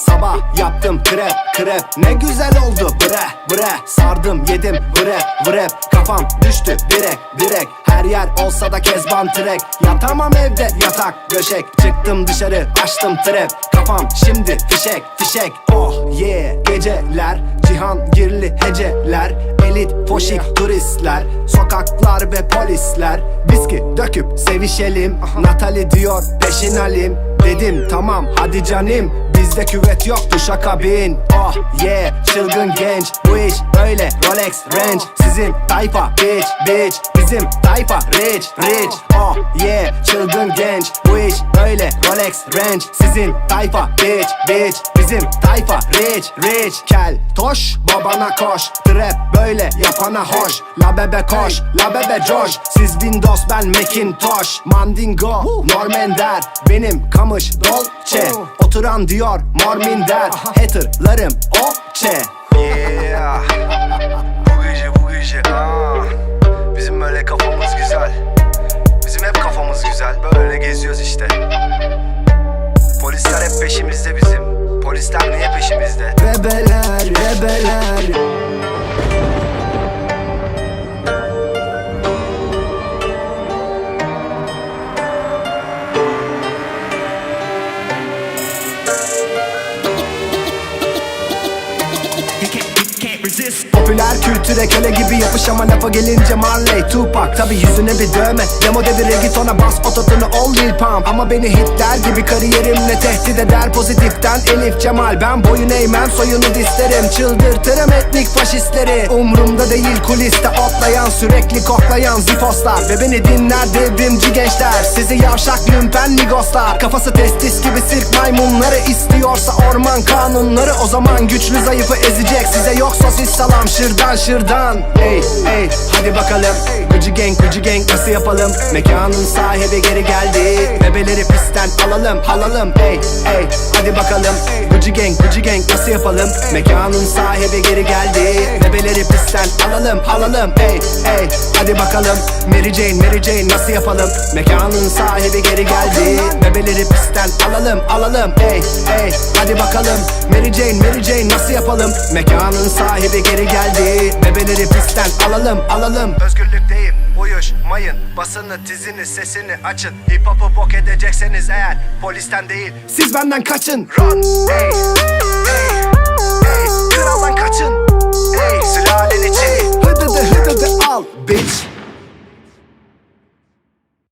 Sabah yaptım krep ne güzel oldu bre sardım yedim vrep kafam düştü direkt her yer olsa da kezban trek. Yatamam evde yatak döşek, çıktım dışarı açtım trap. Kafam şimdi fişek oh yeah. Geceler Cihangirli heceler, elit foşik turistler, sokaklar ve polisler. Viski döküp sevişelim, Natali diyor peşin alim. Dedim tamam hadi canım, bizde küvet yok duşakabin. Oh yeah, çılgın genç, bu iş böyle Rolex Range. Sizin tayfa bitch, bizim tayfa rich. Oh yeah, çılgın genç, bu iş böyle Rolex Range. Sizin tayfa bitch, bizim tayfa rich. Kel toş, babana koş, trap böyle yapana hoş. La bebe koş, la bebe coş, siz Windows ben Macintosh. Mandingo, Normender, benim kamış Dolce. Oturan diyor Morminder, haterlarım okçe. Yeah, bu gece bizim böyle kafamız güzel. Bizim hep kafamız güzel, böyle geziyoruz işte. Polisler hep peşimizde bizim. Polisler niye peşimizde? Bebeler Popüler kültüre köle gibi yapış ama lafa gelince Marley, Tupac. Tabi yüzüne bir dövme, demo devire git ona bas ototunu ol Lil Pump. Ama beni hitler gibi kariyerimle tehdit eder pozitiften Elif Cemal. Ben boyun eğmem, soyunu isterim, çıldırtırım etnik faşistleri. Umrumda değil kuliste otlayan, sürekli koklayan zifoslar. Ve beni dinler devrimci gençler, sizi yavşak lümpen migoslar. Kafası testis gibi sirk maymunları, istiyorsa orman kanunları. O zaman güçlü zayıfı ezecek, size yok sosis salam şırdan. Ey hadi bakalım, Gucci gang nasıl yapalım? Mekanın sahibi geri geldi, bebeleri pistten alalım. Ey hadi bakalım, Gucci gang nasıl yapalım? Mekanın sahibi geri geldi, bebeleri pistten alalım. Ey hadi bakalım, Mary Jane nasıl yapalım? Mekanın sahibi geri geldi, bebeleri pistten alalım. Ey hadi bakalım, Mary Jane nasıl yapalım? Mekanın sahibi geri geldi, bebeleri pistten alalım. Özgürlükteyim, uyuşmayın. Basını, dizini, sesini açın. Hip hop'u bok edecekseniz eğer, polisten değil siz benden kaçın. run. Kraldan kaçın. Sülalen için Hıdıdı al bitch.